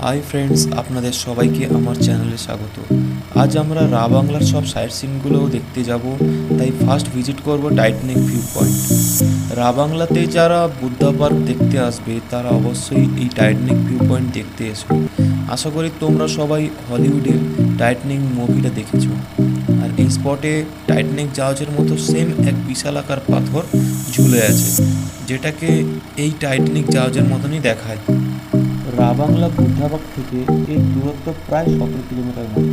Hi friends, আপনাদের সবাইকে আমার চ্যানেলে স্বাগত। আজ আমরা রা বাংলার সব সাইট সিনগুলোও দেখতে যাব, তাই ফার্স্ট ভিজিট করব টাইটানিক ভিউ পয়েন্ট। রা বাংলাতে যারা বুদ্ধা পার্ক দেখতে আসবে তারা অবশ্যই এই টাইটানিক ভিউ পয়েন্ট দেখতে এসো। আশা করি তোমরা সবাই হলিউডের টাইটানিক মুভিটা দেখেছো। আর এই স্পটে টাইটানিক জাহাজের মতো সেম এক বিশালাকার পাথর ঝুলে আছে, যেটাকে এই টাইটানিক জাহাজের মতনই দেখায়। রা বাংলা বুদ্ধাবাগ থেকে এর দূরত্ব প্রায় 17 কিলোমিটার মতো।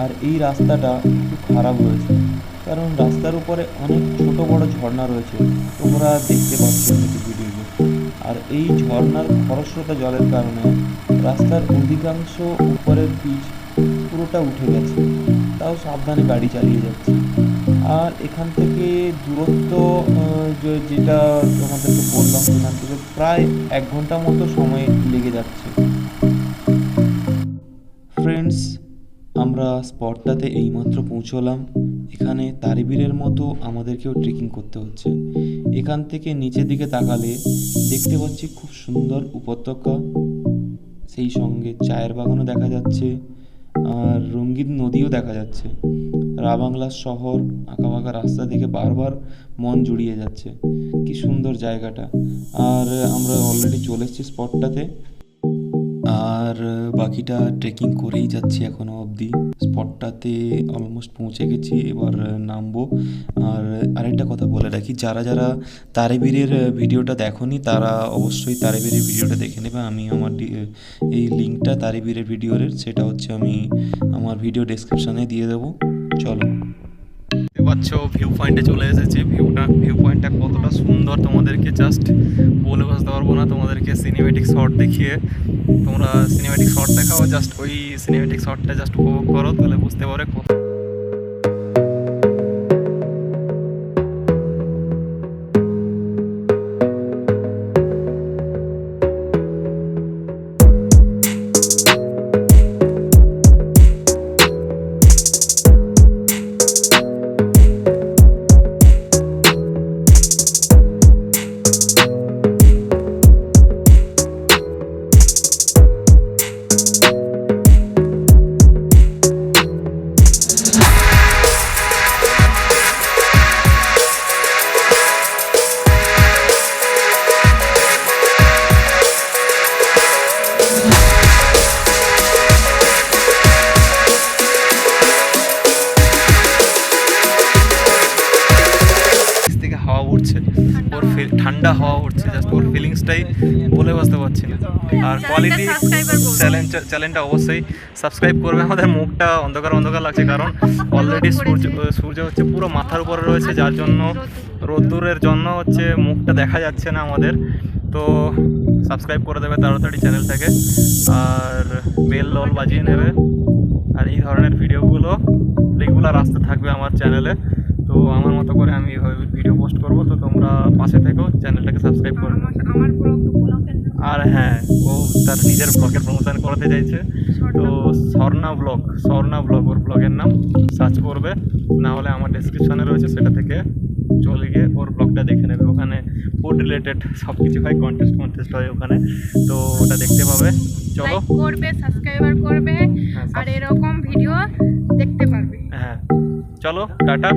আর এই রাস্তাটা একটু খারাপ রয়েছে, কারণ রাস্তার উপরে অনেক ছোট বড় ঝর্ণা রয়েছে, তোমরা দেখতে পাচ্ছ ভিডিওতে। আর এই ঝর্ণার খরস্রোতা জলের কারণে রাস্তার অধিকাংশ উপরের পিচ পুরোটা উঠে গেছে, তাও সাবধানে গাড়ি চালিয়ে যাচ্ছি। আর এখান থেকে দূরত্ব যেটা তোমাদেরকে বললাম, সেখান থেকে প্রায় 1 ঘন্টা মতো সময় লেগে যাচ্ছে। ফ্রেন্ডস, আমরা স্পটটাতে এইমাত্র পৌঁছলাম। এখানে তারিবীরের মতো আমাদেরকেও ট্রেকিং করতে হচ্ছে। এখান থেকে নিচের দিকে তাকালে দেখতে পাচ্ছি খুব সুন্দর উপত্যকা, সেই সঙ্গে চায়ের বাগানও দেখা যাচ্ছে, আর রঙিন নদীও দেখা যাচ্ছে। রা বাংলার শহর, আঁকাবাঁকা রাস্তা দেখে বারবার মন জুড়িয়ে যাচ্ছে। কি সুন্দর জায়গাটা। আর আমরা অলরেডি চলে এসেছি স্পটটাতে, আর বাকিটা ট্রেকিং করেই যাচ্ছি এখনও অবধি। স্পটটাতে অলমোস্ট পৌঁছে গেছি, এবার নামবো। আর আরেকটা কথা বলে রাখি, যারা যারা তারিবীরের ভিডিওটা দেখোনি তারা অবশ্যই তারিবীরের ভিডিওটা দেখে নেবে। আমি আমার এই লিঙ্কটা তারিবীরের ভিডিওর, সেটা হচ্ছে আমি আমার ভিডিও ডেসক্রিপশানে দিয়ে দেবো। চলো, দেখতে পাচ্ছ ভিউ পয়েন্টে চলে এসেছি। ভিউ পয়েন্টটা কতটা সুন্দর তোমাদেরকে জাস্ট বলে বুঝতে পারবো না। তোমাদেরকে সিনেমেটিক শট দেখিয়ে, তোমরা সিনেমেটিক শট দেখাও, জাস্ট ওই সিনেমেটিক শটটা জাস্ট উপভোগ করো, তাহলে বুঝতে পারবে কত। ওর ঠান্ডা হাওয়া উঠছে, জাস্ট ওর ফিলিংসটাই বলে বুঝতে পারছি না। আর কোয়ালিটি চ্যানেলটা অবশ্যই সাবস্ক্রাইব করবে। আমাদের মুখটা অন্ধকার অন্ধকার লাগছে, কারণ অলরেডি সূর্য হচ্ছে পুরো মাথার উপরে রয়েছে, যার জন্য রোদ্দুরের জন্য হচ্ছে মুখটা দেখা যাচ্ছে না আমাদের। তো সাবস্ক্রাইব করে দেবে তাড়াতাড়ি চ্যানেলটাকে, আর বেল লল বাজিয়ে নেবে। আর এই ধরনের ভিডিওগুলো রেগুলার আসতে থাকবে আমার চ্যানেলে। তো আমার মতো করে আমি ভিডিও পোস্ট করবো, তো তোমরা পাশে থেকেও চ্যানেলটাকে সাবস্ক্রাইব করো। আর হ্যাঁ, ও তার নিজের ব্লগের প্রমোশন করতে চাইছে, তো স্বর্ণা ব্লগ ওর ব্লগের নাম, সার্চ করবে। না হলে আমার ডেসক্রিপশনে রয়েছে, সেটা থেকে চলে গিয়ে ওর ব্লগটা দেখে নেবে। ওখানে ফুড রিলেটেড সব কিছু হয়, কন্টেস্ট হয় ওখানে, তো ওটা দেখতে পাবে। চলো, করবে, সাবস্ক্রাইবার করবে, আর এরকম ভিডিও দেখতে পারবে। হ্যাঁ, চলো টাটা।